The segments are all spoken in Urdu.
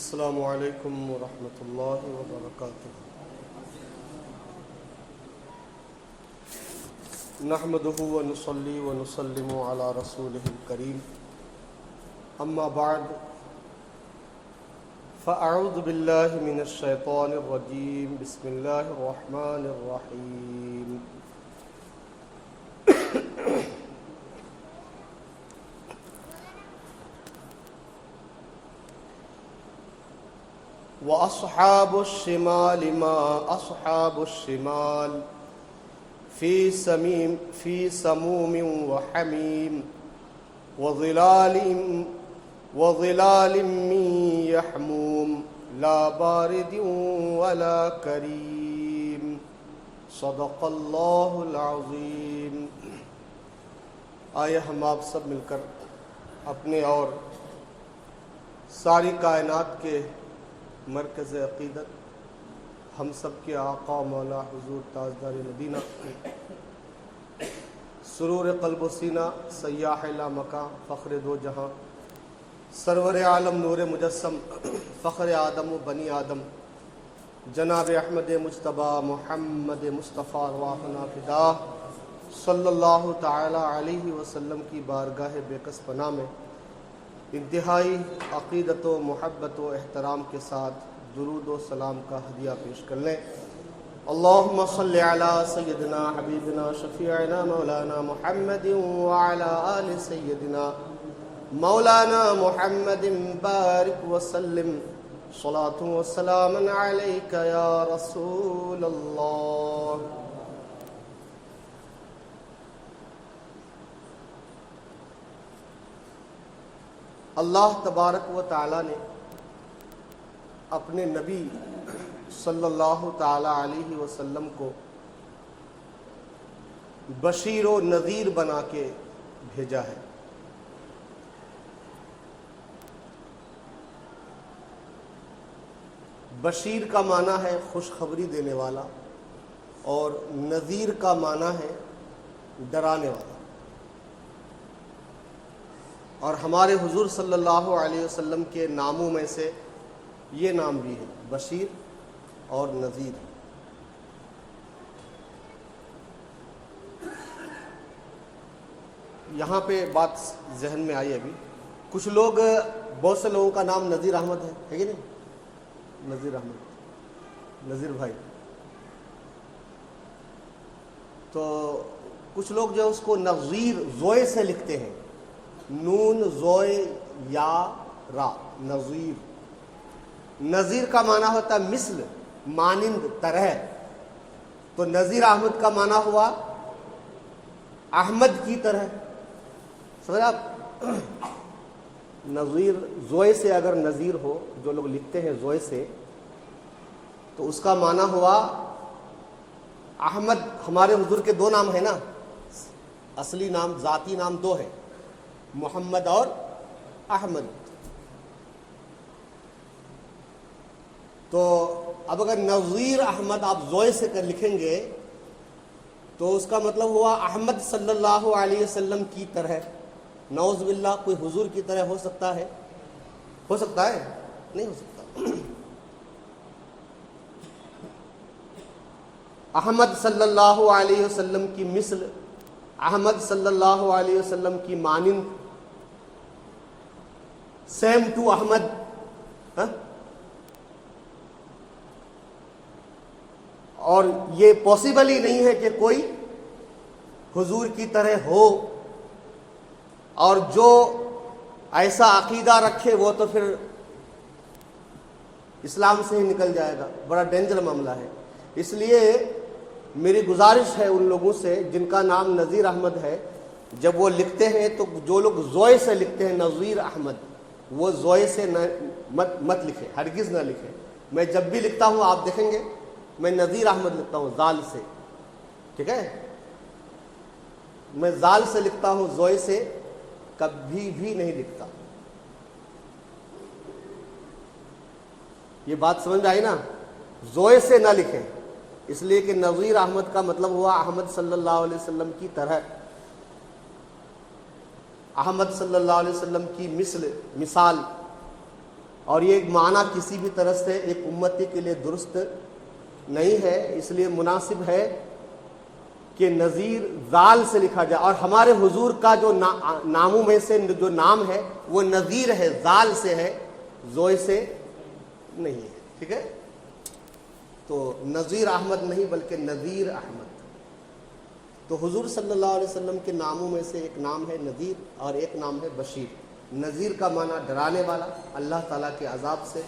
السلام علیکم ورحمۃ اللہ وبرکاتہ۔ نحمدہ ونصلی ونسلم علی رسولہ الکریم، اما بعد فاعوذ باللہ من الشیطان الرجیم، بسم اللہ الرحمن الرحیم۔ وَأَصْحَابُ الشِّمَالِ مَا أَصْحَابُ الشِّمَالِ فِي سَمُومٍ وَحَمِيمٍ وَظِلَالٍ مِّن يَحْمُومٍ لَا بَارِدٍ وَلَا كَرِيمٍ صدق اللہ العظیم۔ آئے ہم آپ سب مل کر اپنے اور ساری کائنات کے مرکز عقیدت ہم سب کے آقا مولا حضور تاجدار مدینہ، سرور قلب و سینہ، سیاح لا مکان، فخر دو جہاں، سرور عالم نور مجسم، فخر آدم و بنی آدم، جناب احمد مجتبی محمد مصطفیٰ ارواحنا فداہ صلی اللہ تعالی علیہ وسلم کی بارگاہ بے کس پناہ میں انتہائی عقیدت و محبت و احترام کے ساتھ درود و سلام کا ہدیہ پیش کر لیں۔ اللہم صلی علی سیدنا حبیبنا شفیعنا مولانا محمد وعلی آل سیدنا مولانا محمد بارک وسلم، صلاۃ و سلام علیک یا رسول اللہ۔ اللہ تبارک و تعالی نے اپنے نبی صلی اللہ تعالی علیہ وسلم کو بشیر و نذیر بنا کے بھیجا ہے۔ بشیر کا معنی ہے خوشخبری دینے والا، اور نذیر کا معنی ہے ڈرانے والا۔ اور ہمارے حضور صلی اللہ علیہ وسلم کے ناموں میں سے یہ نام بھی ہے، بشیر اور نذیر۔ یہاں پہ بات ذہن میں آئی ابھی، کچھ لوگ، بہت سے لوگوں کا نام نذیر احمد ہے کہ نہیں؟ نذیر احمد، نذیر بھائی۔ تو کچھ لوگ جو اس کو نذیر زوئے سے لکھتے ہیں، نون زوئے یا را، نذیر۔ نذیر کا معنی ہوتا ہے مثل، مانند، طرح۔ تو نذیر احمد کا معنی ہوا احمد کی طرح، سمجھ آپ؟ نذیر زوئے سے اگر نذیر ہو، جو لوگ لکھتے ہیں زوئے سے، تو اس کا معنی ہوا احمد۔ ہمارے حضور کے دو نام ہیں نا، اصلی نام، ذاتی نام دو ہے، محمد اور احمد۔ تو اب اگر نذیر احمد آپ زوئے سے کر لکھیں گے تو اس کا مطلب ہوا احمد صلی اللہ علیہ وسلم کی طرح۔ نعوذ باللہ، کوئی حضور کی طرح ہو سکتا ہے؟ ہو سکتا ہے؟ نہیں ہو سکتا۔ احمد صلی اللہ علیہ وسلم کی مثل، احمد صلی اللہ علیہ وسلم کی مانند، سیم ٹو احمد، اور یہ پاسبل ہی نہیں ہے کہ کوئی حضور کی طرح ہو۔ اور جو ایسا عقیدہ رکھے وہ تو پھر اسلام سے ہی نکل جائے گا، بڑا ڈینجر معاملہ ہے۔ اس لیے میری گزارش ہے ان لوگوں سے جن کا نام نذیر احمد ہے، جب وہ لکھتے ہیں تو جو لوگ زوئے سے لکھتے ہیں نذیر احمد، وہ زوئے سے مت لکھیں، ہرگز نہ لکھیں۔ میں جب بھی لکھتا ہوں آپ دیکھیں گے میں نذیر احمد لکھتا ہوں زال سے، ٹھیک ہے؟ میں زال سے لکھتا ہوں، زوئے سے کبھی بھی نہیں لکھتا۔ یہ بات سمجھ میں آئی نا؟ زوئے سے نہ لکھیں، اس لیے کہ نذیر احمد کا مطلب ہوا احمد صلی اللہ علیہ وسلم کی طرح۔ احمد صلی اللہ علیہ وسلم کی مثال، اور یہ ایک معنی کسی بھی طرح سے ایک امتی کے لیے درست نہیں ہے، اس لیے مناسب ہے کہ نذیر ذال سے لکھا جائے، اور ہمارے حضور کا جو ناموں میں سے جو نام ہے وہ نذیر ہے، ذال سے ہے، زوئے سے نہیں ہے، ٹھیک ہے؟ تو نذیر احمد نہیں بلکہ نذیر احمد۔ تو حضور صلی اللہ علیہ وسلم کے ناموں میں سے ایک نام ہے نذیر اور ایک نام ہے بشیر۔ نذیر کا معنی ڈرانے والا اللہ تعالیٰ کے عذاب سے،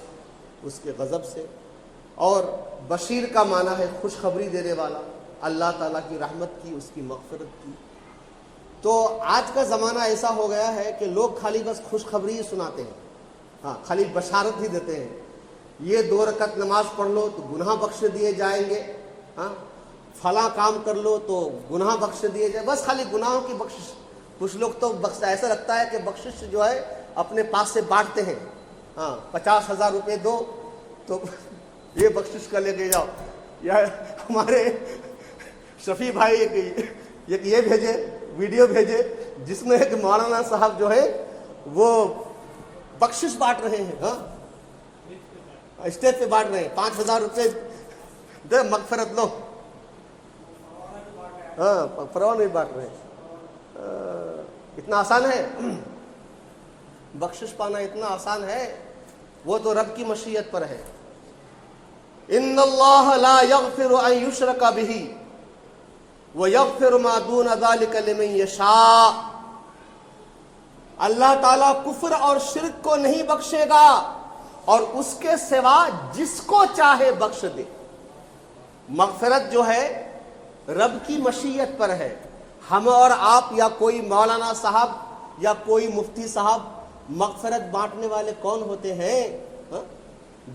اس کے غضب سے، اور بشیر کا معنی ہے خوشخبری دینے والا اللہ تعالیٰ کی رحمت کی، اس کی مغفرت کی۔ تو آج کا زمانہ ایسا ہو گیا ہے کہ لوگ خالی بس خوشخبری ہی سناتے ہیں، ہاں خالی بشارت ہی دیتے ہیں، یہ 2 رکعت نماز پڑھ لو تو گناہ بخش دیے جائیں گے، ہاں فلاں کام کر لو تو گناہ بخش دیے جائیں، بس خالی گناہوں کی بخشش۔ کچھ لوگ تو ایسا لگتا ہے کہ بخشش جو ہے اپنے پاس سے بانٹتے ہیں، ہاں 50,000 روپے دو تو یہ بخشش کا لے کے جاؤ۔ یا ہمارے شفیع بھائی ایک یہ بھیجے ویڈیو بھیجے جس میں ایک مولانا صاحب جو ہے وہ بخشش بانٹ رہے ہیں، ہاں اسٹیج پہ بانٹ رہے ہیں، 5,000 روپے دے مغفرت لو، ہاں فروا نہیں بانٹ رہے۔ اتنا آسان ہے بخشش پانا، اتنا آسان ہے، وہ تو رب کی مشیت پر ہے۔ ان اللہ لا یغفر ان یشرک بہ ویغفر ما دون ذلک لمن یشاء۔ اللہ تعالیٰ کفر اور شرک کو نہیں بخشے گا اور اس کے سوا جس کو چاہے بخش دے۔ مغفرت جو ہے رب کی مشیت پر ہے۔ ہم اور آپ یا کوئی مولانا صاحب یا کوئی مفتی صاحب مغفرت بانٹنے والے کون ہوتے ہیں؟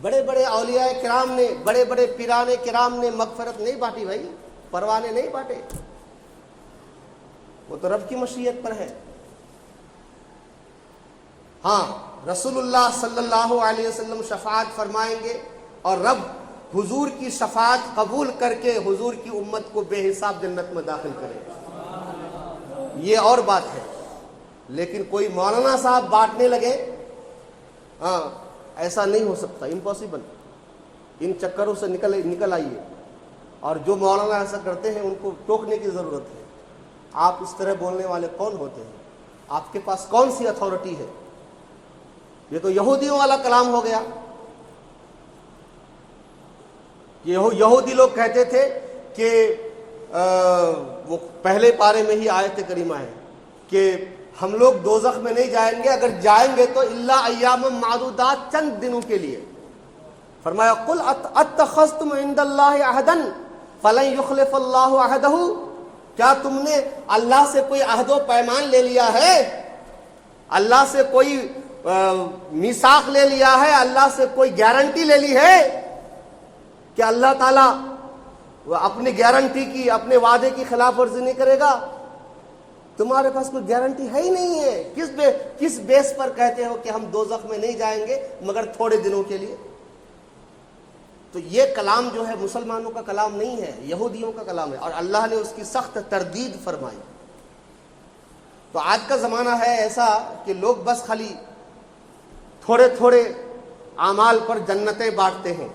بڑے بڑے اولیاء کرام نے، بڑے بڑے پیران کرام نے مغفرت نہیں بانٹی بھائی، پروانے نہیں بانٹے، وہ تو رب کی مشیت پر ہے۔ ہاں رسول اللہ صلی اللہ علیہ وسلم شفاعت فرمائیں گے اور رب حضور کی شفاعت قبول کر کے حضور کی امت کو بے حساب جنت میں داخل کرے گا، یہ اور بات ہے۔ لیکن کوئی مولانا صاحب بانٹنے لگے، ہاں ایسا نہیں ہو سکتا، امپاسبل۔ ان چکروں سے نکل آئیے، اور جو مولانا ایسا کرتے ہیں ان کو ٹوکنے کی ضرورت ہے۔ آپ اس طرح بولنے والے کون ہوتے ہیں؟ آپ کے پاس کون سی اتھارٹی ہے؟ یہ تو یہودیوں والا کلام ہو گیا۔ یہودی لوگ کہتے تھے کہ وہ پہلے پارے میں ہی آیت کریمہ ہے کہ ہم لوگ دوزخ میں نہیں جائیں گے، اگر جائیں گے تو الا ایام معدودات، چند دنوں کے لیے۔ فرمایا قل اتخذتم عند اللہ عہدا فلن یخلف اللہ عہدہ، کیا تم نے اللہ سے کوئی عہد و پیمان لے لیا ہے؟ اللہ سے کوئی میثاق لے لیا ہے؟ اللہ سے کوئی گارنٹی لے لی ہے کہ اللہ تعالیٰ وہ اپنی گارنٹی کی، اپنے وعدے کی خلاف ورزی نہیں کرے گا؟ تمہارے پاس کوئی گارنٹی ہے ہی نہیں ہے۔ کس بیس پر کہتے ہو کہ ہم دوزخ میں نہیں جائیں گے مگر تھوڑے دنوں کے لیے؟ تو یہ کلام جو ہے مسلمانوں کا کلام نہیں ہے، یہودیوں کا کلام ہے، اور اللہ نے اس کی سخت تردید فرمائی۔ تو آج کا زمانہ ہے ایسا کہ لوگ بس خالی تھوڑے تھوڑے اعمال پر جنتیں بانٹتے ہیں،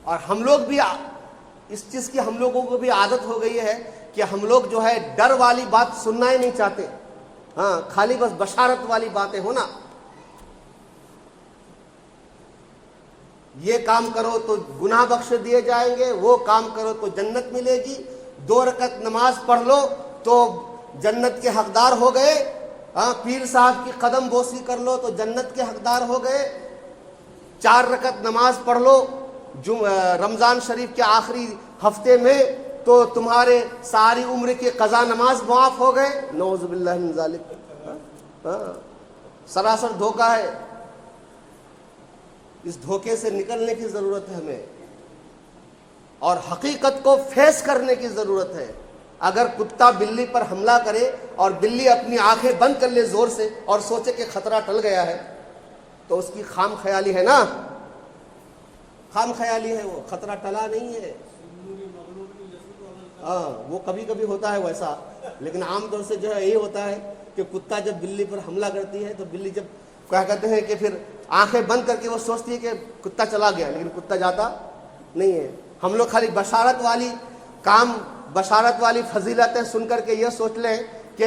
اور ہم لوگ بھی اس چیز کی ہم لوگوں کو بھی عادت ہو گئی ہے کہ ہم لوگ جو ہے ڈر والی بات سننا ہی نہیں چاہتے، ہاں خالی بس بشارت والی باتیں ہونا، یہ کام کرو تو گناہ بخش دیے جائیں گے، وہ کام کرو تو جنت ملے گی، 2 رکعت نماز پڑھ لو تو جنت کے حقدار ہو گئے، ہاں پیر صاحب کی قدم بوسی کر لو تو جنت کے حقدار ہو گئے، 4 رکعت نماز پڑھ لو رمضان شریف کے آخری ہفتے میں تو تمہارے ساری عمر کی قضا نماز معاف ہو گئے۔ نعوذ باللہ من ذالک، سراسر دھوکہ ہے۔ اس دھوکے سے نکلنے کی ضرورت ہے ہمیں، اور حقیقت کو فیس کرنے کی ضرورت ہے۔ اگر کتا بلی پر حملہ کرے اور بلی اپنی آنکھیں بند کر لے زور سے اور سوچے کہ خطرہ ٹل گیا ہے تو اس کی خام خیالی ہے نا، خام خیالی ہے، وہ خطرہ ٹلا نہیں ہے۔ ہاں وہ کبھی کبھی ہوتا ہے ویسا، لیکن عام طور سے جو ہے یہی ہوتا ہے کہ کتا جب بلی پر حملہ کرتی ہے تو بلی جب کیا کہتے ہیں کہ پھر آنکھیں بند کر کے وہ سوچتی ہے کہ کتا چلا گیا، لیکن کتا جاتا نہیں ہے۔ ہم لوگ خالی بشارت والی فضیلتیں سن کر کے یہ سوچ لیں کہ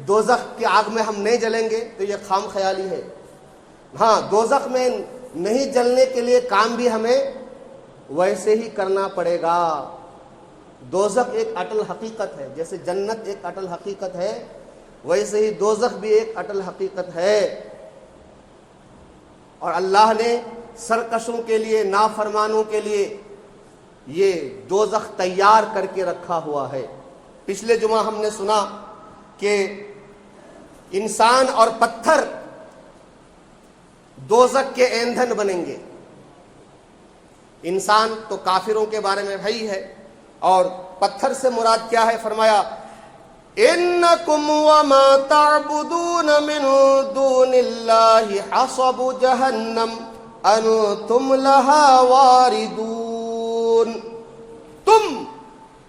دوزخ کی آگ میں ہم نہیں جلیں گے تو یہ خام خیالی ہے۔ ہاں، دوزخ میں نہیں جلنے کے لیے کام بھی ہمیں ویسے ہی کرنا پڑے گا۔ دوزخ ایک اٹل حقیقت ہے، جیسے جنت ایک اٹل حقیقت ہے ویسے ہی دوزخ بھی ایک اٹل حقیقت ہے۔ اور اللہ نے سرکشوں کے لیے، نافرمانوں کے لیے یہ دوزخ تیار کر کے رکھا ہوا ہے۔ پچھلے جمعہ ہم نے سنا کہ انسان اور پتھر دوزخ کے ایندھن بنیں گے۔ انسان تو کافروں کے بارے میں بھائی ہے، اور پتھر سے مراد کیا ہے؟ فرمایا انکم وما تعبدون من دون اللہ حصب جہنم انتم لہا واردون۔ تم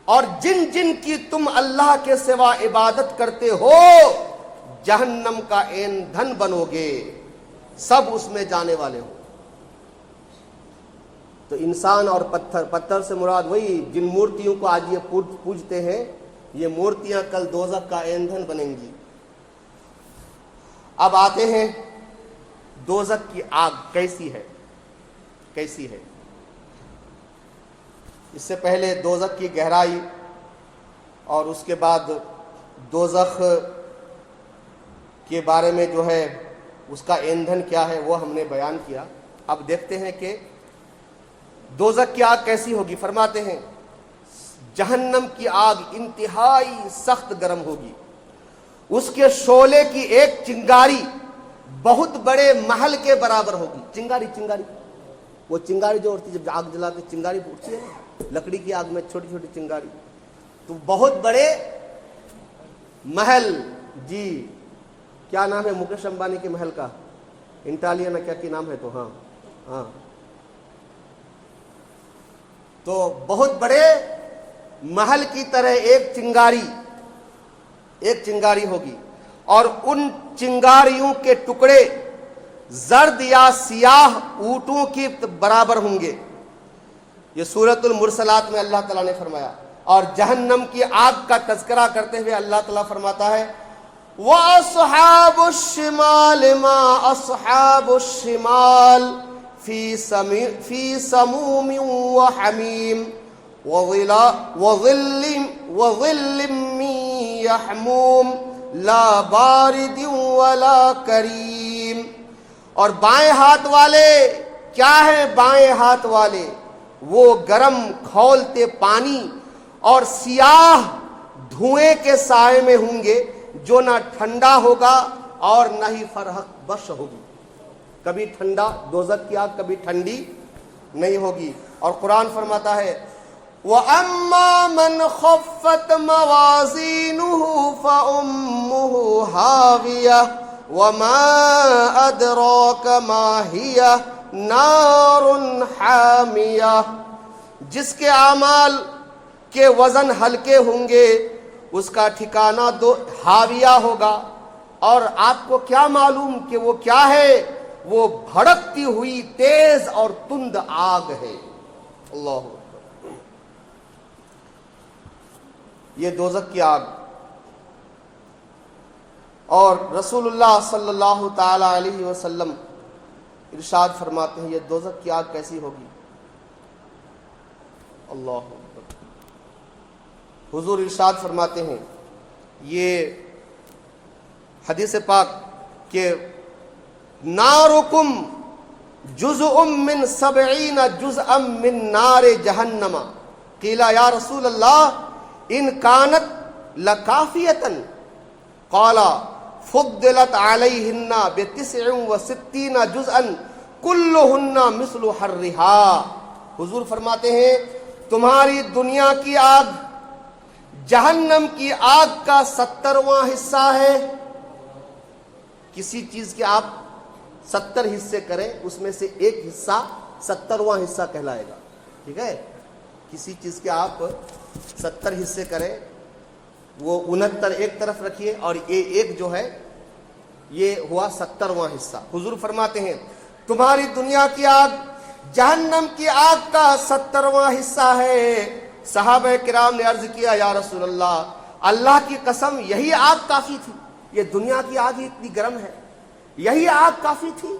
اور جن جن کی تم اللہ کے سوا عبادت کرتے ہو جہنم کا ایندھن بنو گے، سب اس میں جانے والے ہو۔ تو انسان اور پتھر سے مراد وہی جن مورتیوں کو آج یہ پوجتے ہیں، یہ مورتیاں کل دوزخ کا ایندھن بنیں گی۔ اب آتے ہیں دوزخ کی آگ کیسی ہے؟ اس سے پہلے دوزخ کی گہرائی اور اس کے بعد دوزخ کے بارے میں جو ہے اس کا ایندھن کیا ہے وہ ہم نے بیان کیا۔ اب دیکھتے ہیں کہ دوزخ کی آگ کیسی ہوگی۔ فرماتے ہیں جہنم کی آگ انتہائی سخت گرم ہوگی، اس کے شعلے کی ایک چنگاری بہت بڑے محل کے برابر ہوگی۔ چنگاری وہ چنگاری جو اٹھتی جب آگ جلاتے چنگاری اٹھتی ہے نا، لکڑی کی آگ میں چھوٹی چھوٹی چنگاری، تو بہت بڑے محل، جی کیا نام ہے مکیش امبانی کے محل کا؟ انٹالیا نا کیا کی نام ہے؟ تو ہاں تو بہت بڑے محل کی طرح ایک چنگاری ہوگی، اور ان چنگاریوں کے ٹکڑے زرد یا سیاہ اونٹوں کی برابر ہوں گے۔ یہ سورۃ المرسلات میں اللہ تعالیٰ نے فرمایا۔ اور جہنم کی آگ کا تذکرہ کرتے ہوئے اللہ تعالیٰ فرماتا ہے وَأَصْحَابُ الشِّمَالِ مَا أَصْحَابُ الشِّمَالِ فِي سَمُومٍ وَحَمِيمٍ وَظِلٍّ مِّن يَحْمُومٍ لَا بَارِدٍ وَلَا كَرِيمٍ۔ اور بائیں ہاتھ والے کیا ہیں؟ بائیں ہاتھ والے وہ گرم کھولتے پانی اور سیاہ دھوئیں کے سائے میں ہوں گے، جو نہ ٹھنڈا ہوگا اور نہ ہی فرحت بخش ہوگی۔ کبھی ٹھنڈا، دوزخ کی آگ کبھی ٹھنڈی نہیں ہوگی۔ اور قرآن فرماتا ہے وَأَمَّا مَنْ خَفَّتْ مَوَازِينُهُ فَأُمُّهُ هَاوِيَةٌ وَمَا أَدْرَاكَ مَا هِيَهْ نَارٌ حَامِيَةٌ۔ جس کے اعمال کے وزن ہلکے ہوں گے اس کا ٹھکانہ ہاویہ ہوگا، اور آپ کو کیا معلوم کہ وہ کیا ہے؟ وہ بھڑکتی ہوئی تیز اور تند آگ ہے۔ اللہ اکبر۔ یہ دوزخ کی آگ، اور رسول اللہ صلی اللہ تعالی علیہ وسلم ارشاد فرماتے ہیں یہ دوزخ کی آگ کیسی ہوگی؟ اللہ اکبر۔ حضور ارشاد فرماتے ہیں، یہ حدیث پاک کہ نارکم جزء من 70 جزءا من نار جہنم، قیل یا رسول اللہ ان کانت لکافیتا، قال فضلت علیہن ب69 جزءا کلہن مثل حرھا۔ حضور فرماتے ہیں تمہاری دنیا کی آگ جہنم کی آگ کا 70واں حصہ ہے۔ کسی چیز کے آپ 70 حصے کریں، اس میں سے ایک حصہ 70واں حصہ کہلائے گا، ٹھیک ہے؟ کسی چیز کے آپ 70 حصے کریں، وہ 69 ایک طرف رکھیے اور یہ ایک جو ہے یہ ہوا 70واں حصہ۔ حضور فرماتے ہیں تمہاری دنیا کی آگ جہنم کی آگ کا 70واں حصہ ہے۔ صحابہ کرام نے عرض کیا یا رسول اللہ کی قسم یہی آگ کافی تھی؟ یہ دنیا کی آگ ہی اتنی گرم ہے، یہی آگ کافی تھی؟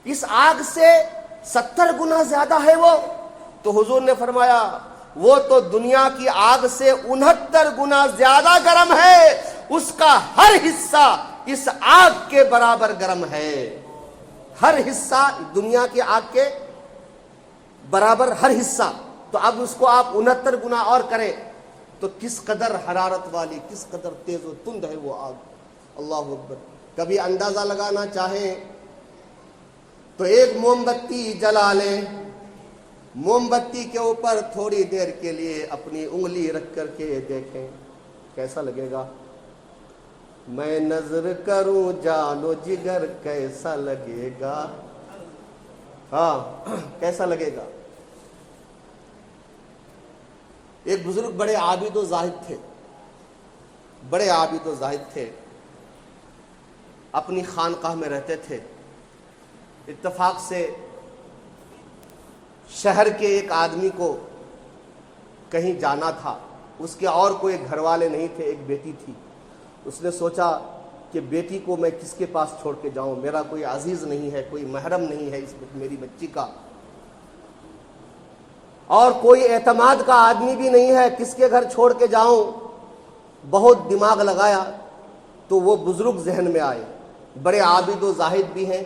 اس آگ سے 70 گنا زیادہ ہے وہ؟ تو حضور نے فرمایا وہ تو دنیا کی آگ سے 69 گنا زیادہ گرم ہے، اس کا ہر حصہ اس آگ کے برابر گرم ہے۔ ہر حصہ دنیا کی آگ کے برابر ہر حصہ، تو اب اس کو آپ 69 گنا اور کریں تو کس قدر حرارت والی، کس قدر تیز و تند ہے وہ آگ۔ اللہ اکبر۔ کبھی اندازہ لگانا چاہیں تو ایک موم بتی جلا لیں، موم بتی کے اوپر تھوڑی دیر کے لیے اپنی انگلی رکھ کر کے دیکھیں کیسا لگے گا۔ میں نظر کروں جان و جگر کیسا لگے گا، ہاں کیسا لگے گا۔ ایک بزرگ بڑے عابد و زاہد تھے، بڑے عابد و زاہد تھے، اپنی خانقاہ میں رہتے تھے۔ اتفاق سے شہر کے ایک آدمی کو کہیں جانا تھا، اس کے اور کوئی گھر والے نہیں تھے، ایک بیٹی تھی۔ اس نے سوچا کہ بیٹی کو میں کس کے پاس چھوڑ کے جاؤں، میرا کوئی عزیز نہیں ہے، کوئی محرم نہیں ہے اس میری بچی کا، اور کوئی اعتماد کا آدمی بھی نہیں ہے، کس کے گھر چھوڑ کے جاؤں۔ بہت دماغ لگایا تو وہ بزرگ ذہن میں آئے، بڑے عابد و زاہد بھی ہیں،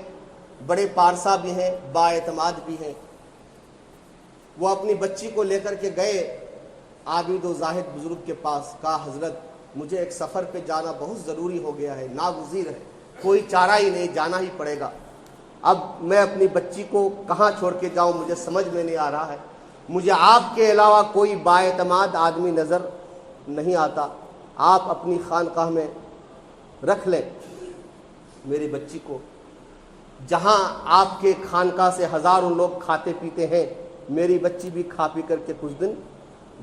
بڑے پارسا بھی ہیں، با اعتماد بھی ہیں۔ وہ اپنی بچی کو لے کر کے گئے عابد و زاہد بزرگ کے پاس، کہا حضرت مجھے ایک سفر پہ جانا بہت ضروری ہو گیا ہے، ناگزیر ہے، کوئی چارہ ہی نہیں، جانا ہی پڑے گا۔ اب میں اپنی بچی کو کہاں چھوڑ کے جاؤں، مجھے سمجھ میں نہیں آ رہا ہے، مجھے آپ کے علاوہ کوئی با اعتماد آدمی نظر نہیں آتا، آپ اپنی خانقاہ میں رکھ لیں میری بچی کو، جہاں آپ کے خانقاہ سے ہزاروں لوگ کھاتے پیتے ہیں، میری بچی بھی کھا پی کر کے کچھ دن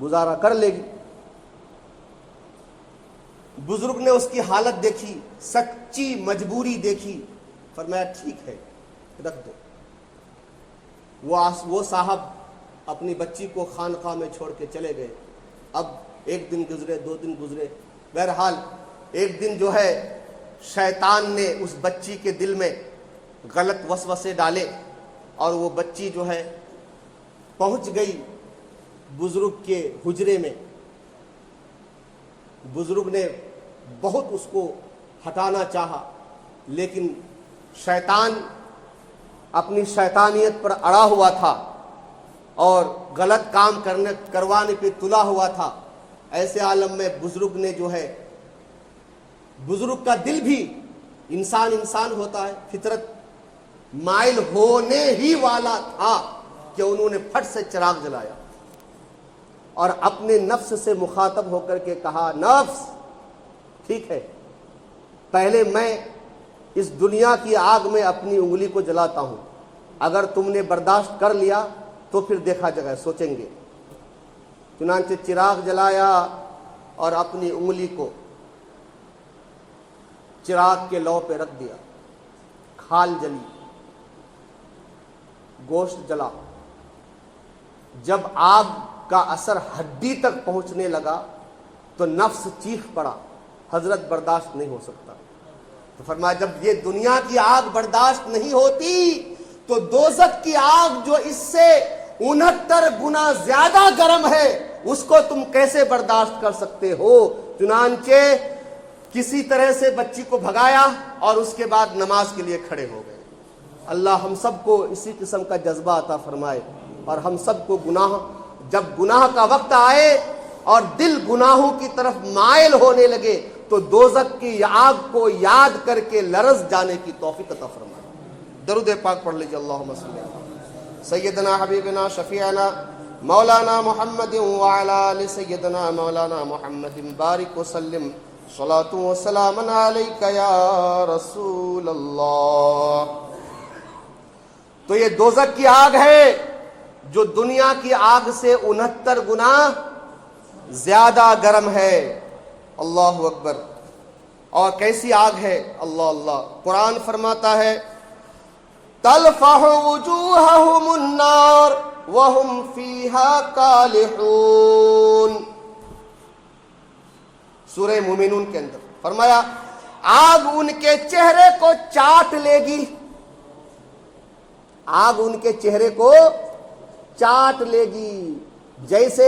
گزارا کر لے گی۔ بزرگ نے اس کی حالت دیکھی، سچی مجبوری دیکھی، فرمایا ٹھیک ہے رکھ دو۔ وہ صاحب اپنی بچی کو خانقاہ میں چھوڑ کے چلے گئے۔ اب ایک دن گزرے، 2 دن گزرے، بہرحال ایک دن جو ہے شیطان نے اس بچی کے دل میں غلط وسوسے ڈالے اور وہ بچی جو ہے پہنچ گئی بزرگ کے حجرے میں۔ بزرگ نے بہت اس کو ہٹانا چاہا، لیکن شیطان اپنی شیطانیت پر اڑا ہوا تھا اور غلط کام کروانے پہ تلا ہوا تھا۔ ایسے عالم میں بزرگ نے جو ہے، بزرگ کا دل بھی انسان ہوتا ہے، فطرت مائل ہونے ہی والا تھا کہ انہوں نے پھٹ سے چراغ جلایا اور اپنے نفس سے مخاطب ہو کر کے کہا نفس ٹھیک ہے، پہلے میں اس دنیا کی آگ میں اپنی انگلی کو جلاتا ہوں، اگر تم نے برداشت کر لیا تو پھر دیکھا جائے، سوچیں گے۔ چنانچہ چراغ جلایا اور اپنی انگلی کو چراغ کے لو پہ رکھ دیا، کھال جلی، گوشت جلا۔ جب آگ کا اثر ہڈی تک پہنچنے لگا تو نفس چیخ پڑا، حضرت برداشت نہیں ہو سکتا۔ تو فرمایا جب یہ دنیا کی آگ برداشت نہیں ہوتی تو دوزخ کی آگ جو اس سے 69 گنا زیادہ گرم ہے اس کو تم کیسے برداشت کر سکتے ہو؟ چنانچہ کسی طرح سے بچی کو بھگایا اور اس کے بعد نماز کے لیے کھڑے ہو گئے۔ اللہ ہم سب کو اسی قسم کا جذبہ عطا فرمائے، اور ہم سب کو جب گناہ کا وقت آئے اور دل گناہوں کی طرف مائل ہونے لگے تو دوزخ کی آگ کو یاد کر کے لرز جانے کی توفیق عطا فرمائے۔ درود پاک پڑھ لیجیے، اللہم صلی اللہ سیدنا حبیبنا شفیعنا مولانا محمد وعلی آل سیدنا مولانا محمد بارک وسلم، صلاۃ و سلام علیک یا رسول اللہ۔ تو یہ دوزخ کی آگ ہے جو دنیا کی آگ سے 69 گنا زیادہ گرم ہے۔ اللہ اکبر۔ اور کیسی آگ ہے، اللہ اللہ۔ قرآن فرماتا ہے تلفح وجوہہم النار وہم فیہا کالحون، سورہ مومنون کے اندر فرمایا آگ ان کے چہرے کو چاٹ لے گی، آگ ان کے چہرے کو چاٹ لے گی، جیسے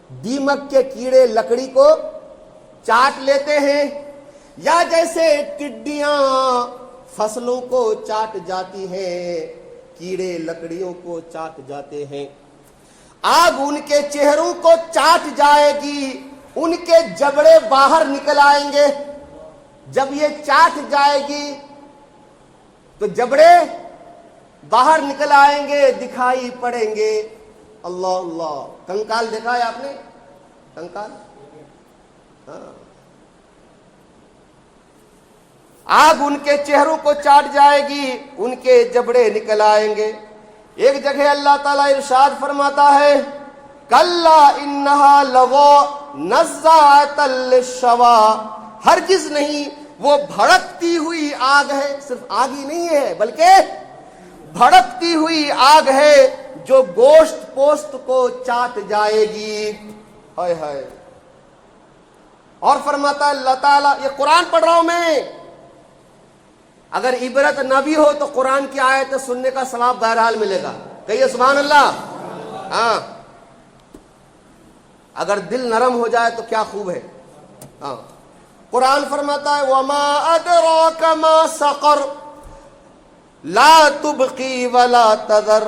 دیمک کے کیڑے لکڑی کو چاٹ لیتے ہیں، یا جیسے ٹڈیاں فصلوں کو چاٹ جاتی ہیں، کیڑے لکڑیوں کو چاٹ جاتے ہیں، آگ ان کے چہروں کو چاٹ جائے گی، ان کے جبڑے باہر نکل آئیں گے۔ جب یہ چاٹ جائے گی تو جبڑے باہر نکل آئیں گے، دکھائی پڑیں گے، اللہ اللہ۔ کنکال دیکھا ہے آپ نے؟ کنکال، ہاں۔ آگ ان کے چہروں کو چاٹ جائے گی، ان کے جبڑے نکل آئیں گے۔ ایک جگہ اللہ تعالیٰ ارشاد فرماتا ہے کلا انہا لظیٰ نزاعۃ للشویٰ، ہرگز نہیں، وہ بھڑکتی ہوئی آگ ہے، صرف آگ ہی نہیں ہے بلکہ بھڑکتی ہوئی آگ ہے جو گوشت پوست کو چاٹ جائے گی، ہائے ہائے۔ اور فرماتا ہے اللہ تعالیٰ، یہ قرآن پڑھ رہا ہوں میں، اگر عبرت نہ بھی ہو تو قرآن کی آیت سننے کا ثواب بہرحال ملے گا، کہیے سبحان اللہ۔ ہاں، اگر دل نرم ہو جائے تو کیا خوب ہے۔ ہاں، قرآن فرماتا ہے وما ادراک ما سقر لا تبقی ولا تذر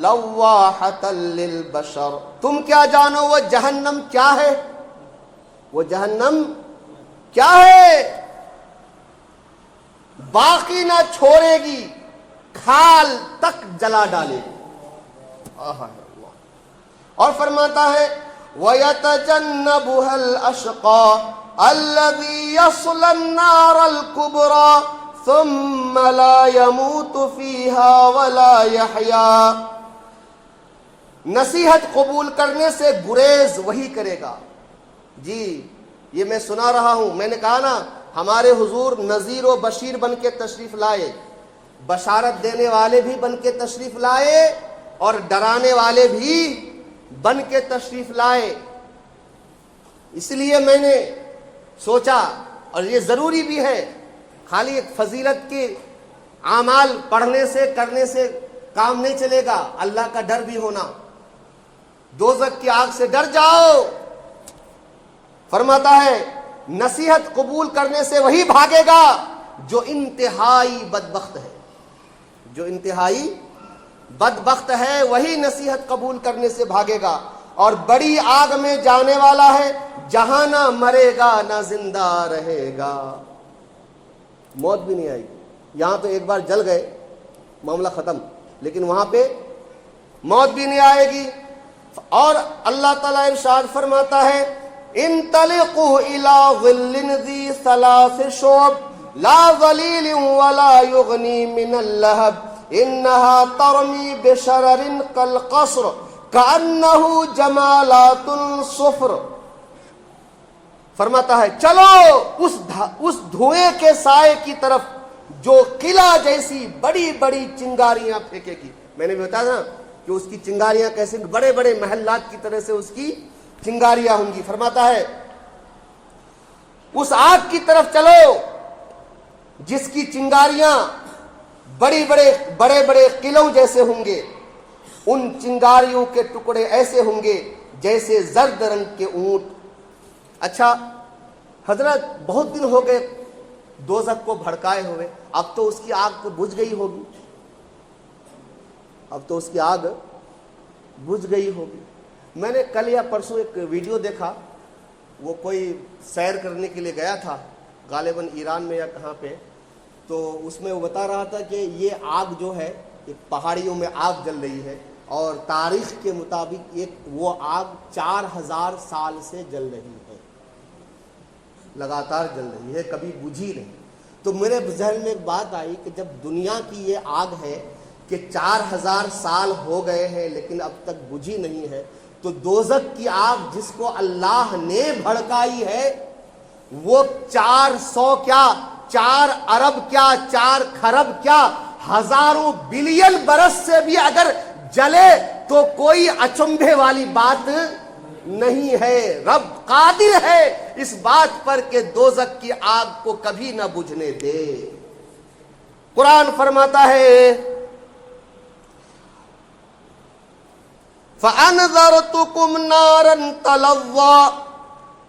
لواحۃ للبشر، تم کیا جانو وہ جہنم کیا ہے، وہ جہنم کیا ہے، باقی نہ چھوڑے گی، کھال تک جلا ڈالے گی۔ اور فرماتا ہے وَيَتَجَنَّبُهَا الْأَشْقَى الَّذِي يَصْلَى النَّارَ الْكُبْرَى ثُمَّ لَا يَمُوتُ فِيهَا وَلَا يَحْيَا، نصیحت قبول کرنے سے گریز وہی کرے گا۔ جی یہ میں سنا رہا ہوں، میں نے کہا نا ہمارے حضور نذیر و بشیر بن کے تشریف لائے، بشارت دینے والے بھی بن کے تشریف لائے اور ڈرانے والے بھی بن کے تشریف لائے۔ اس لیے میں نے سوچا، اور یہ ضروری بھی ہے، خالی ایک فضیلت کے اعمال پڑھنے سے کرنے سے کام نہیں چلے گا، اللہ کا ڈر بھی ہونا۔ دوزخ کی آگ سے ڈر جاؤ، فرماتا ہے نصیحت قبول کرنے سے وہی بھاگے گا جو انتہائی بدبخت ہے، جو انتہائی بدبخت ہے وہی نصیحت قبول کرنے سے بھاگے گا، اور بڑی آگ میں جانے والا ہے جہاں نہ مرے گا نہ زندہ رہے گا، موت بھی نہیں آئے گی۔ یہاں تو ایک بار جل گئے معاملہ ختم، لیکن وہاں پہ موت بھی نہیں آئے گی۔ اور اللہ تعالیٰ ارشاد فرماتا ہے انطلقوا الى ظل ذی ثلاث شعب لا ظلیل ولا یغنی من اللہب انہا ترمی بشرر کالقصر کأنہ جمالات صفر، فرماتا ہے چلو اس دھوئیں کے سائے کی طرف جو قلعہ جیسی بڑی بڑی چنگاریاں پھینکے گی۔ میں نے بھی بتایا نا کہ اس کی چنگاریاں کیسے بڑے بڑے محلات کی طرح سے اس کی چنگاریاں ہوں گی۔ فرماتا ہے اس آگ کی طرف چلو جس کی چنگاریاں بڑے بڑے قلعوں جیسے ہوں گے، ان چنگاریوں کے ٹکڑے ایسے ہوں گے جیسے زرد رنگ کے اونٹ۔ اچھا حضرت بہت دن ہو گئے دوزخ کو بھڑکائے ہوئے، اب تو اس کی آگ تو بجھ گئی ہوگی، اب تو اس کی آگ بجھ گئی ہوگی۔ میں نے کل یا پرسوں ایک ویڈیو دیکھا، وہ کوئی سیر کرنے کے لیے گیا تھا غالباً ایران میں یا کہاں پہ، تو اس میں وہ بتا رہا تھا کہ یہ آگ جو ہے ایک پہاڑیوں میں آگ جل رہی ہے، اور تاریخ کے مطابق وہ آگ 4000 سال سے جل رہی ہے، لگاتار جل رہی ہے، کبھی بجھی نہیں۔ تو میرے ذہن میں ایک بات آئی کہ جب دنیا کی یہ آگ ہے کہ 4000 سال ہو گئے ہیں لیکن اب تک بجھی نہیں ہے، تو دوزخ کی آگ جس کو اللہ نے بھڑکائی ہے وہ 400 کیا 4 ارب کیا 4 خرب کیا ہزاروں بلین برس سے بھی اگر جلے تو کوئی اچنبھے والی بات نہیں ہے. رب قادر ہے اس بات پر کہ دوزخ کی آگ کو کبھی نہ بجھنے دے. قرآن فرماتا ہے فَأَنذَرْتُكُمْ نَارًا تَلَظَّىٰ،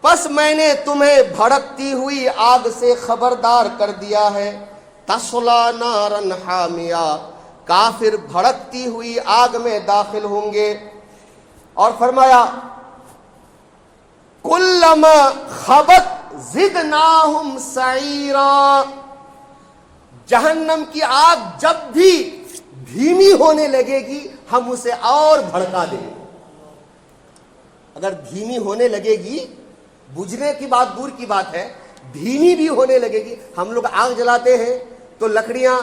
پس میں نے تمہیں بھڑکتی ہوئی آگ سے خبردار کر دیا ہے. تَصْلَىٰ نَارًا حَامِيَةً، کافر بھڑکتی ہوئی آگ میں داخل ہوں گے. اور فرمایا كُلَّمَا خَبَتْ زِدْنَاهُمْ سَعِيرًا، جہنم کی آگ جب بھی دھیمی ہونے لگے گی ہم اسے اور بھڑکا دیں گے. اگر دھیمی ہونے لگے گی، بجھنے کی بات دور کی بات ہے، دھیمی بھی ہونے لگے گی. ہم لوگ آگ جلاتے ہیں تو لکڑیاں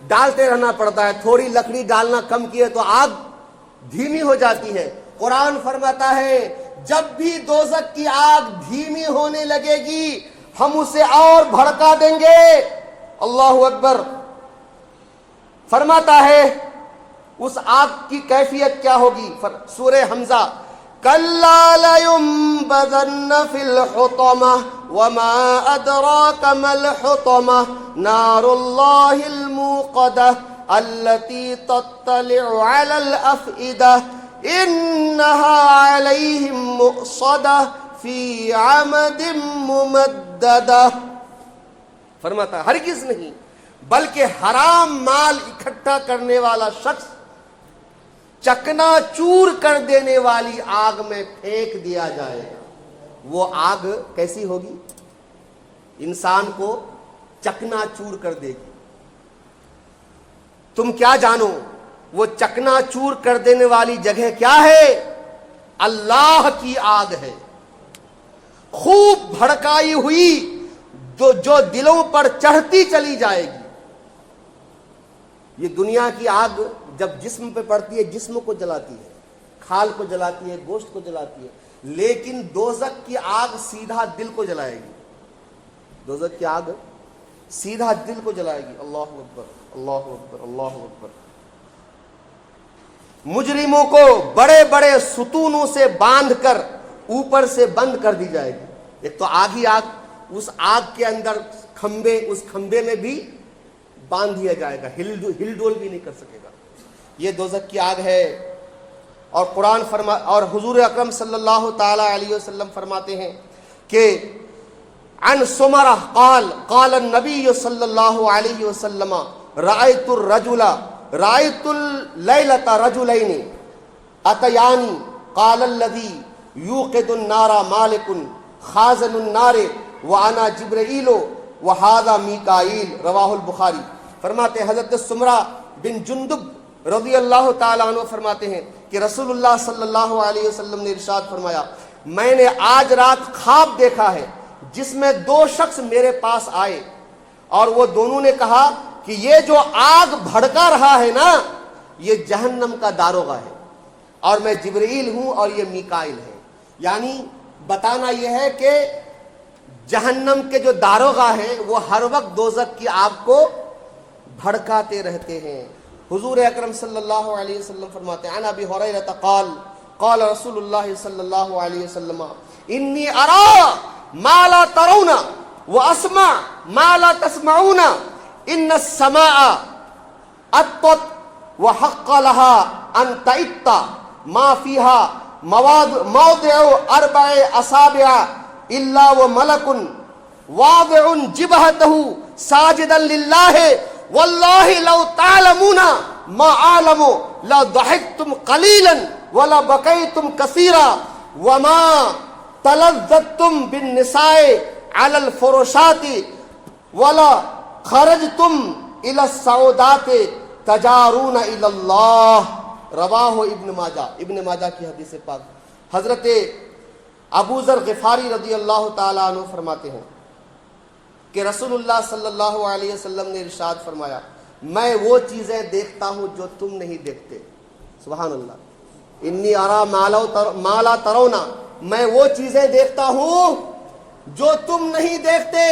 ڈالتے رہنا پڑتا ہے، تھوڑی لکڑی ڈالنا کم کیے تو آگ دھیمی ہو جاتی ہے. قرآن فرماتا ہے جب بھی دوزخ کی آگ دھیمی ہونے لگے گی ہم اسے اور بھڑکا دیں گے. اللہ اکبر. فرماتا ہے اس آگ کی کیفیت کیا ہوگی. سورہ حمزہ کَلَّا لَيُنبَذَنَّ فِي الْحُطَمَةِ وَمَا أَدْرَاكَ مَا الْحُطَمَةُ نَارُ اللَّهِ الْمُوقَدَةُ الَّتِي تَطَّلِعُ عَلَى الْأَفْئِدَةِ إِنَّهَا عَلَيْهِمْ مُؤْصَدَةٌ فِي عَمَدٍ مُمَدَّدَةٍ. فرماتا ہرگز نہیں بلکہ حرام مال اکٹھا کرنے والا شخص چکنا چور کر دینے والی آگ میں پھینک دیا جائے گا. وہ آگ کیسی ہوگی؟ انسان کو چکنا چور کر دے گی. تم کیا جانو وہ چکنا چور کر دینے والی جگہ کیا ہے؟ اللہ کی آگ ہے، خوب بھڑکائی ہوئی جو دلوں پر چڑھتی چلی جائے گی. یہ دنیا کی آگ جب جسم پہ پڑتی ہے جسم کو جلاتی ہے، کھال کو جلاتی ہے، گوشت کو جلاتی ہے، لیکن دوزخ کی آگ سیدھا دل کو جلائے گی. دوزخ کی آگ سیدھا دل کو جلائے گی. اللہ اکبر اللہ اکبر اللہ اکبر. مجرموں کو بڑے بڑے ستونوں سے باندھ کر اوپر سے بند کر دی جائے گی. ایک تو آگ ہی آگ، اس آگ کے اندر کھمبے، اس کھمبے میں بھی باندھ دیا جائے گا، ہل ڈول بھی نہیں کر سکے گا. یہ دوزخ کی آگ ہے. اور قرآن اور حضور اکرم صلی اللہ تعالی علیہ وسلم فرماتے ہیں کہ عن سمرہ قال النبی صلی اللہ علیہ وسلم رأیت اللیلۃ رجلین اتیانی قال الذی یوقد النار مالک خازن النار وانا جبرائیل وہذا میکائیل. رواہ البخاری. فرماتے ہیں حضرت سمرہ بن جندب رضی اللہ تعالیٰ عنہ فرماتے ہیں کہ رسول اللہ صلی اللہ علیہ وسلم نے ارشاد فرمایا میں نے آج رات خواب دیکھا ہے جس میں 2 شخص میرے پاس آئے اور وہ دونوں نے کہا کہ یہ جو آگ بھڑکا رہا ہے نا یہ جہنم کا داروغہ ہے اور میں جبرائیل ہوں اور یہ میکائیل ہے. یعنی بتانا یہ ہے کہ جہنم کے جو داروغہ ہیں وہ ہر وقت دوزخ کی آگ کو بھڑکاتے رہتے ہیں. حضور اکرم صلی اللہ علیہ وسلم فرماتے ہیں عن ابی ہریرہ قال رسول اللہ صلی اللہ علیہ وسلم انی ارى ما لا ترون واسمع ما لا تسمعون ان السماء اطت وحق لها ان تئت ما فيها موضع 4 اصابع الا وملك واضع جبهته ساجدا لله والله لو تعلمون ما اعلم لا ضحكتم قليلا ولا بكيتم كثيرا وما تلذذتم بالنساء على الفرشات ولا خرجتم الى السعودات تجارون الى الله. رواہ ابن ماجہ کی حدیث پاک. حضرت ابو ذر غفاری رضی اللہ تعالیٰ عنہ فرماتے ہیں کہ رسول اللہ صلی اللہ علیہ وسلم نے ارشاد فرمایا میں وہ چیزیں دیکھتا ہوں جو تم نہیں دیکھتے. سبحان اللہ. انی ارا ما لا ترونا، میں وہ چیزیں دیکھتا ہوں جو تم نہیں دیکھتے.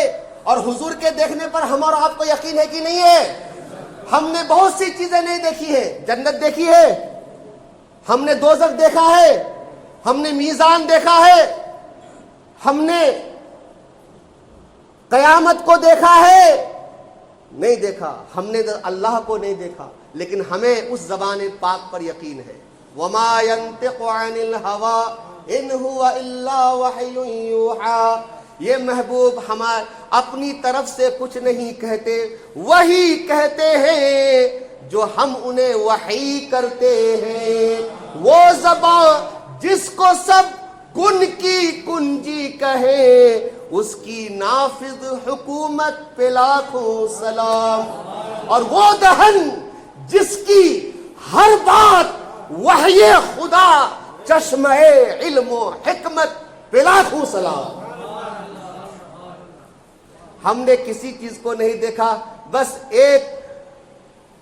اور حضور کے دیکھنے پر ہم اور آپ کو یقین ہے کہ نہیں ہے؟ ہم نے بہت سی چیزیں نہیں دیکھی ہے. جنت دیکھی ہے, ہم نے دوزخ دیکھا ہے, ہم نے میزان دیکھا ہے, ہم نے قیامت کو دیکھا ہے, نہیں دیکھا. ہم نے اللہ کو نہیں دیکھا, لیکن ہمیں اس زبان پاک پر یقین ہے. وَمَا يَنْطِقُ عَنِ الْهَوَىٰ إِنْ هُوَ إِلَّا وَحْيٌ يُوحَىٰ. یہ محبوب ہمارے اپنی طرف سے کچھ نہیں کہتے, وہی کہتے ہیں جو ہم انہیں وحی کرتے ہیں. وہ زبان جس کو سب کن کی کنجی کہے, اس کی نافذ حکومت پہ لاکھوں سلام. اور وہ دہن جس کی ہر بات وحی خدا, چشمہ علم و حکمت پہ لاکھوں سلام. ہم نے کسی چیز کو نہیں دیکھا, بس ایک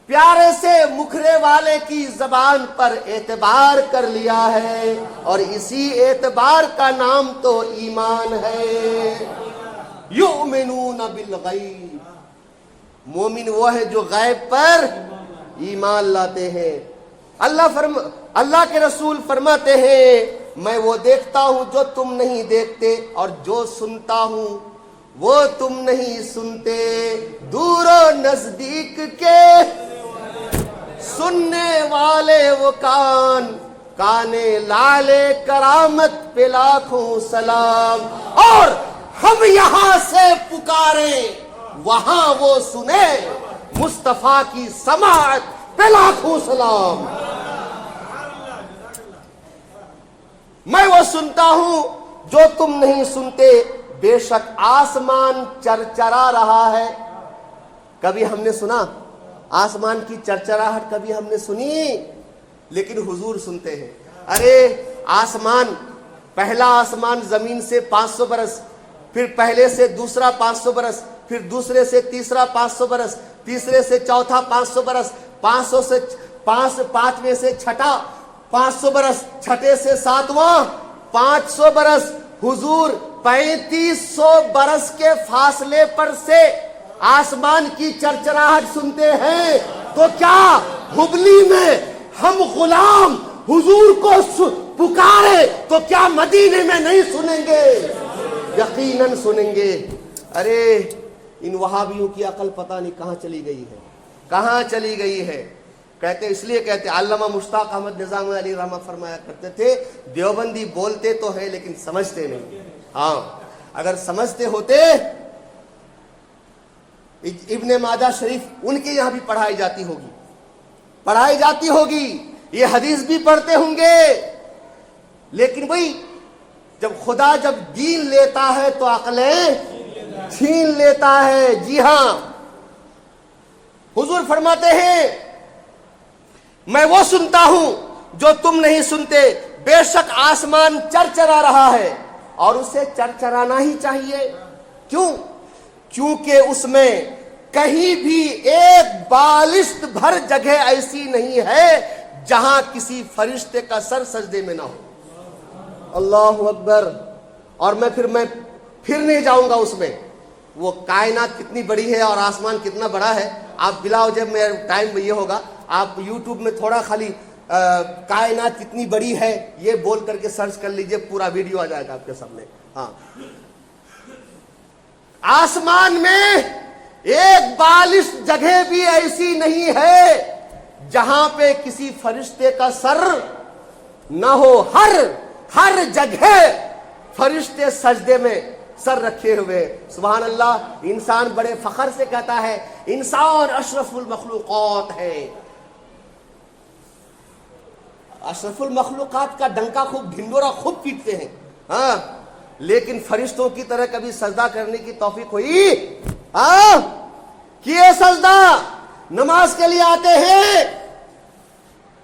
پیارے سے مکھرے والے کی زبان پر اعتبار کر لیا ہے, اور اسی اعتبار کا نام تو ایمان ہے. یؤمنون بالغیب, مومن وہ ہے جو غیب پر ایمان لاتے ہیں. اللہ کے رسول فرماتے ہیں, میں وہ دیکھتا ہوں جو تم نہیں دیکھتے, اور جو سنتا ہوں وہ تم نہیں سنتے. دور و نزدیک کے سننے والے وہ کانے لالے کرامت پہ لاکھوں سلام. اور ہم یہاں سے پکارے وہاں وہ سنے, مصطفیٰ کی سماعت پہ لاکھوں سلام. میں وہ سنتا ہوں جو تم نہیں سنتے. بے شک آسمان چرچرا رہا ہے. کبھی ہم نے سنا آسمان کی چرچراہٹ؟ کبھی ہم نے سنی؟ لیکن حضور سنتے ہیں. ارے آسمان, پہلا آسمان زمین سے 500 برس, پھر پہلے سے دوسرا 500 برس, پھر دوسرے سے تیسرا 500 برس, تیسرے سے چوتھا 500 برس, 500 سے پانچویں سے چھٹا 500 برس, چھٹے سے ساتواں 500 برس. حضور 3500 برس کے فاصلے پر سے آسمان کی چرچراہٹ سنتے ہیں. تو کیا ہبلی میں ہم غلام حضور کو پکارے تو کیا مدینے میں نہیں سنیں گے؟ یقیناً سنیں گے. ارے ان وہابیوں کی عقل پتہ نہیں کہاں چلی گئی ہے, کہاں چلی گئی ہے. کہتے اس لیے کہتے, علامہ مشتاق احمد نظام علی رحمہ فرمایا کرتے تھے, دیوبندی بولتے تو ہیں لیکن سمجھتے نہیں. ہاں اگر سمجھتے ہوتے, ابن ماجہ شریف ان کے یہاں بھی پڑھائی جاتی ہوگی, یہ حدیث بھی پڑھتے ہوں گے, لیکن بھئی جب خدا جب دین لیتا ہے تو عقلیں چھین لیتا ہے. جی ہاں, حضور فرماتے ہیں میں وہ سنتا ہوں جو تم نہیں سنتے. بے شک آسمان چرچرا رہا ہے, اور اسے چرچرانا ہی چاہیے. کیوں؟ کیونکہ اس میں کہیں بھی ایک بالشت بھر جگہ ایسی نہیں ہے جہاں کسی فرشتے کا سر سجدے میں نہ ہو. اللہ اکبر. اور میں پھر نہیں جاؤں گا اس میں. وہ کائنات کتنی بڑی ہے اور آسمان کتنا بڑا ہے, آپ بلا جب میرا ٹائم یہ ہوگا آپ یوٹیوب میں تھوڑا خالی کائنات کتنی بڑی ہے یہ بول کر کے سرچ کر لیجئے, پورا ویڈیو آ جائے گا آپ کے سامنے. ہاں, آسمان میں ایک بالش جگہ بھی ایسی نہیں ہے جہاں پہ کسی فرشتے کا سر نہ ہو. ہر جگہ فرشتے سجدے میں سر رکھے ہوئے. سبحان اللہ. انسان بڑے فخر سے کہتا ہے انسان اشرف المخلوقات ہے. اشرف المخلوقات کا ڈنکا خوب ڈھنڈورا خوب پیٹتے ہیں, ہاں, لیکن فرشتوں کی طرح کبھی سجدہ کرنے کی توفیق ہوئی؟ ہاں, کیے سجدہ؟ نماز کے لیے آتے ہیں,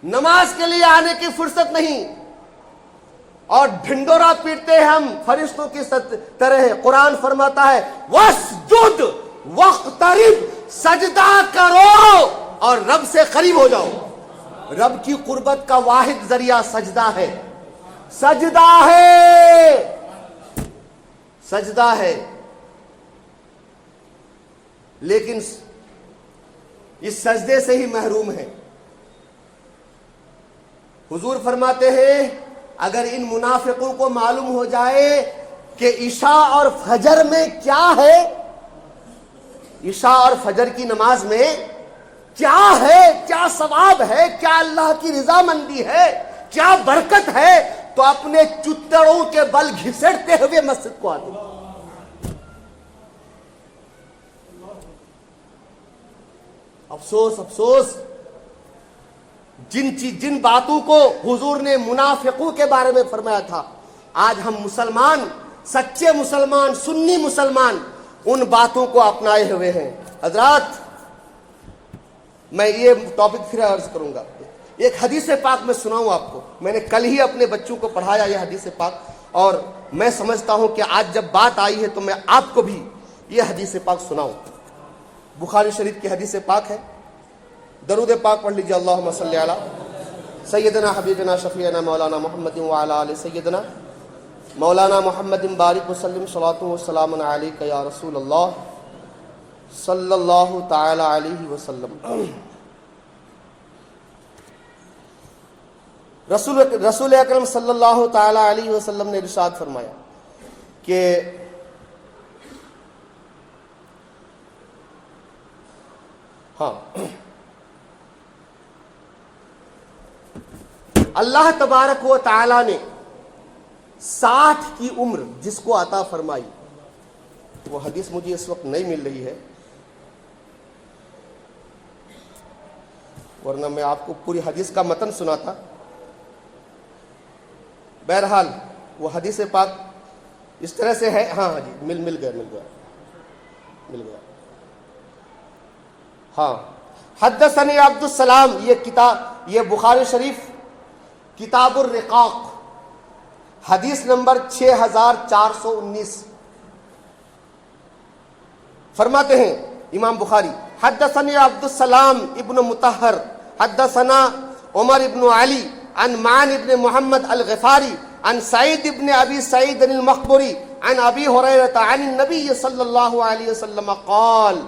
نماز کے لیے آنے کی فرصت نہیں, اور ڈھنڈورا پیٹتے ہیں ہم فرشتوں کی طرح. قرآن فرماتا ہے وَاسْجُدْ وَاقْتَرِبْ, سجدہ کرو اور رب سے قریب ہو جاؤ. رب کی قربت کا واحد ذریعہ سجدہ ہے. سجدہ ہے, سجدہ ہے، لیکن اس سجدے سے ہی محروم ہے۔ حضور فرماتے ہیں اگر ان منافقوں کو معلوم ہو جائے کہ عشاء اور فجر میں کیا ہے، عشاء اور فجر کی نماز میں کیا ہے، کیا ثواب ہے، کیا اللہ کی رضامندی ہے، کیا برکت ہے، تو اپنے چتڑوں کے بل گھسیٹتے ہوئے مسجد کو آتے۔ افسوس افسوس، جن باتوں کو حضور نے منافقوں کے بارے میں فرمایا تھا، آج ہم مسلمان، سچے مسلمان، سنی مسلمان ان باتوں کو اپنائے ہوئے ہیں۔ حضرات، میں یہ ٹاپک پھر عرض کروں گا۔ ایک حدیث پاک میں سناؤں آپ کو، میں نے کل ہی اپنے بچوں کو پڑھایا یہ حدیث پاک، اور میں سمجھتا ہوں کہ آج جب بات آئی ہے تو میں آپ کو بھی یہ حدیث پاک سناؤں۔ بخاری شریف کی حدیث پاک ہے، درود پاک پڑھ لیجیے۔ اللہم صلی علی سیدنا حبیبنا شفیعنا مولانا محمد وعلی آل سیدنا مولانا محمد بارک وسلم، صلاۃ و سلام علیک یا رسول اللہ صلی اللہ تعالی علیہ وسلم۔ رسول اکرم صلی اللہ تعالی علیہ وسلم نے ارشاد فرمایا کہ اللہ تبارک و تعالی نے 60 کی عمر جس کو عطا فرمائی، وہ حدیث مجھے اس وقت نہیں مل رہی ہے، ورنہ میں آپ کو پوری حدیث کا متن سناتا۔ بہرحال وہ حدیث پاک اس طرح سے ہے، ہاں جی، مل گیا ہاں۔ حدثنی عبد السلام، یہ کتاب، یہ بخاری شریف کتاب الرقاق حدیث نمبر 6419 فرماتے ہیں امام بخاری، حدثنی عبد السلام ابن مطہر حدثنا عمر ابن علی عن معن ابن محمد الغفاری عن سعید ابن ابی سعید المقبری عن ابی ہریرہ عن النبی صلی اللہ علیہ وسلم قال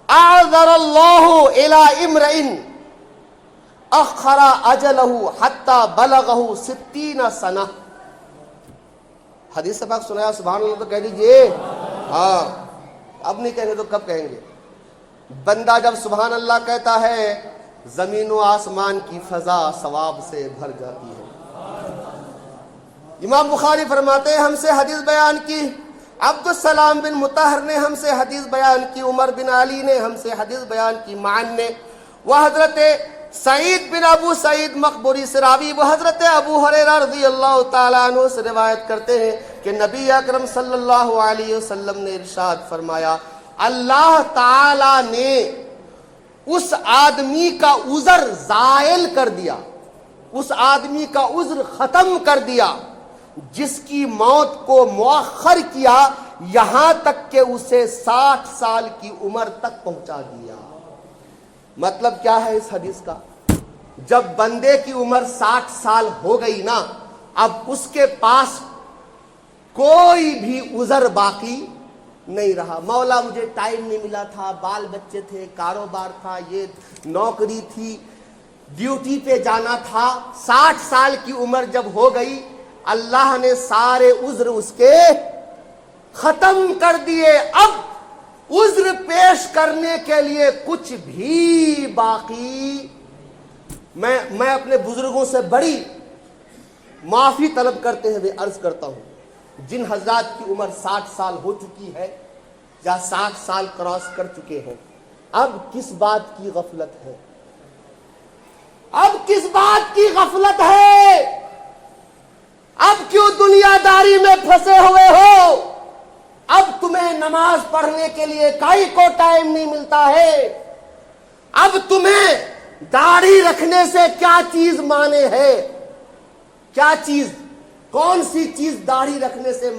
اعذر اللہ الى امرئ اخر اجلہ حتی بلغہ 60 سنہ۔ حدیث سے پاک سنایا، سبحان اللہ تو کہہ دیجئے، ہاں، اب نہیں کہیں گے تو کب کہیں گے؟ بندہ جب سبحان اللہ کہتا ہے زمین و آسمان کی فضا ثواب سے بھر جاتی ہے۔ امام بخاری فرماتے ہیں ہم سے حدیث بیان کی عبد السلام بن مطہر نے، ہم سے حدیث بیان کی عمر بن علی نے، ہم سے حدیث بیان کی معن نے، وہ حضرت سعید بن ابو سعید مقبری سے راوی، وہ حضرت ابو ہریرہ رضی اللہ تعالیٰ عنہ سے روایت کرتے ہیں کہ نبی اکرم صلی اللہ علیہ وسلم نے ارشاد فرمایا اللہ تعالیٰ نے اس آدمی کا عذر زائل کر دیا، اس آدمی کا عذر ختم کر دیا جس کی موت کو مؤخر کیا یہاں تک کہ اسے 60 سال کی عمر تک پہنچا دیا۔ مطلب کیا ہے اس حدیث کا؟ جب بندے کی عمر 60 سال ہو گئی نا، اب اس کے پاس کوئی بھی عذر باقی نہیں رہا۔ مولا مجھے ٹائم نہیں ملا تھا، بال بچے تھے، کاروبار تھا، یہ نوکری تھی، ڈیوٹی پہ جانا تھا۔ 60 سال کی عمر جب ہو گئی، اللہ نے سارے عذر اس کے ختم کر دیے۔ اب عذر پیش کرنے کے لیے کچھ بھی باقی، میں اپنے بزرگوں سے بڑی معافی طلب کرتے ہوئے عرض کرتا ہوں، جن حضرات کی عمر 60 سال ہو چکی ہے یا 60 سال کراس کر چکے ہیں، اب کس بات کی غفلت ہے؟ اب کس بات کی غفلت ہے؟ اب کیوں دنیا داری میں پھنسے ہوئے ہو؟ اب تمہیں نماز پڑھنے کے لیے کائی کو ٹائم نہیں ملتا ہے؟ اب تمہیں داڑھی رکھنے سے کیا چیز مانے ہے؟ کیا چیز، کون سی چیز داڑھی رکھنے سے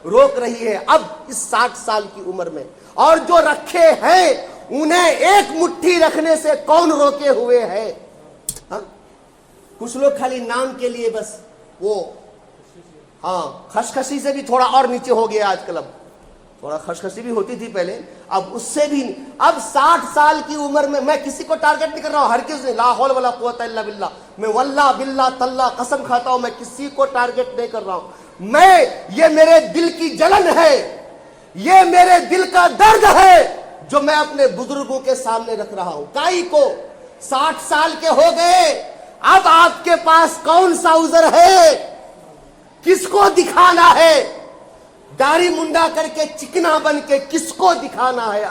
روک رہی ہے اب اس 60 سال کی عمر میں؟ اور جو رکھے ہیں انہیں ایک مٹھی رکھنے سے کون روکے ہوئے ہے؟ کچھ لوگ خالی نام کے لیے بس وہ ہاں خشخشی سے بھی تھوڑا اور نیچے ہو گیا آج کل. اب تھوڑا خشخشی بھی ہوتی تھی پہلے, اب اس سے بھی. اب 60 سال کی عمر میں کسی کو ٹارگٹ نہیں کر رہا ہوں, ہرگز نہیں, لا حول ولا قوت الا باللہ. میں واللہ باللہ تاللہ قسم کھاتا ہوں, میں کسی کو ٹارگٹ نہیں کر رہا ہوں. یہ میرے دل کی جلن ہے, یہ میرے دل کا درد ہے جو میں اپنے بزرگوں کے سامنے رکھ رہا ہوں. کائی کو 60 سال کے ہو گئے, اب آپ کے پاس کون سا عذر ہے؟ کس کو دکھانا ہے؟ داڑھی منڈا کر کے چکنا بن کے کس کو دکھانا ہے؟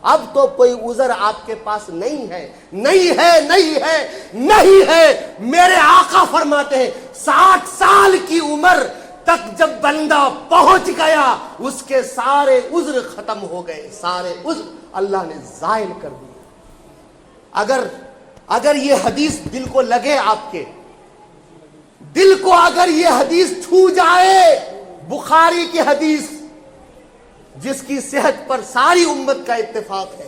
اب تو کوئی عذر آپ کے پاس نہیں ہے, نہیں ہے, نہیں ہے, نہیں ہے. میرے آقا فرماتے ہیں 60 سال کی عمر تک جب بندہ پہنچ گیا اس کے سارے عذر ختم ہو گئے, سارے عذر اللہ نے زائل کر دیے. اگر یہ حدیث دل کو لگے, آپ کے دل کو اگر یہ حدیث چھو جائے, بخاری کی حدیث جس کی صحت پر ساری امت کا اتفاق ہے,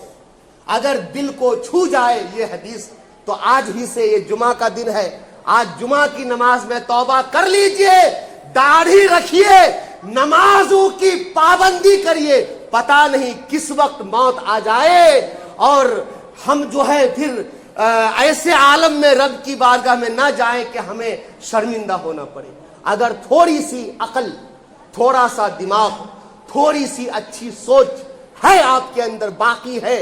اگر دل کو چھو جائے یہ حدیث, تو آج ہی سے, یہ جمعہ کا دن ہے, آج جمعہ کی نماز میں توبہ کر لیجئے, داڑھی رکھیے, نمازوں کی پابندی کریے. پتہ نہیں کس وقت موت آ جائے اور ہم جو ہے پھر ایسے عالم میں رب کی بارگاہ میں نہ جائیں کہ ہمیں شرمندہ ہونا پڑے. اگر تھوڑی سی عقل, تھوڑا سا دماغ, تھوڑی سی اچھی سوچ ہے آپ کے اندر باقی ہے,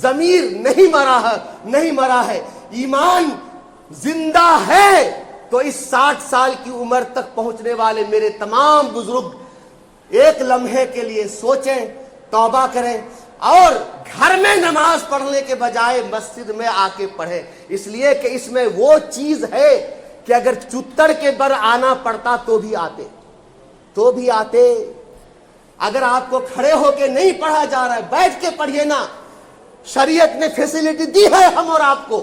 ضمیر نہیں مرا ہے, ایمان زندہ ہے, تو اس 60 سال کی عمر تک پہنچنے والے میرے تمام بزرگ ایک لمحے کے لیے سوچیں, توبہ کریں, اور گھر میں نماز پڑھنے کے بجائے مسجد میں آ کے پڑھیں. اس لیے کہ اس میں وہ چیز ہے کہ اگر چتر کے بر آنا پڑتا تو بھی آتے. اگر آپ کو کھڑے ہو کے نہیں پڑھا جا رہا ہے, بیٹھ کے پڑھیے نا. شریعت نے فیسلٹی دی ہے ہم اور آپ کو,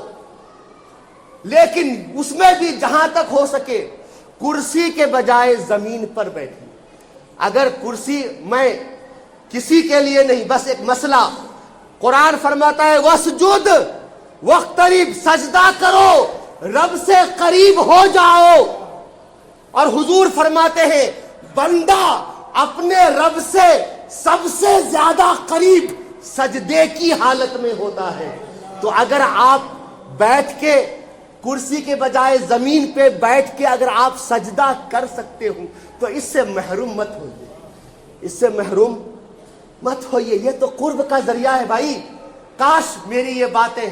لیکن اس میں بھی جہاں تک ہو سکے کرسی کے بجائے زمین پر بیٹھیے. اگر کرسی, میں کسی کے لیے نہیں, بس ایک مسئلہ, قرآن فرماتا ہے وَاسْجُدْ وَاقْتَرِبْ, سجدہ کرو, رب سے قریب ہو جاؤ. اور حضور فرماتے ہیں بندہ اپنے رب سے سب سے زیادہ قریب سجدے کی حالت میں ہوتا ہے. تو اگر آپ بیٹھ کے, کرسی کے بجائے زمین پہ بیٹھ کے اگر آپ سجدہ کر سکتے ہو تو اس سے محروم مت ہوئیے, اس سے محروم مت ہوئیے. یہ تو قرب کا ذریعہ ہے بھائی. کاش میری یہ باتیں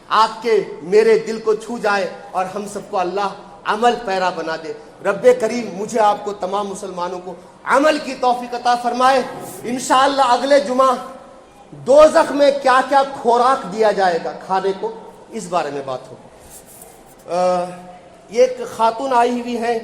آپ کے میرے دل کو چھو جائے اور ہم سب کو اللہ عمل پیرا بنا دے. رب کریم مجھے آپ کو تمام مسلمانوں کو عمل کی توفیق عطا فرمائے. انشاءاللہ اگلے جمعہ دوزخ میں کیا کیا خوراک دیا جائے گا کھانے کو, اس بارے میں بات ہوگی. یہ ایک خاتون آئی ہوئی ہے,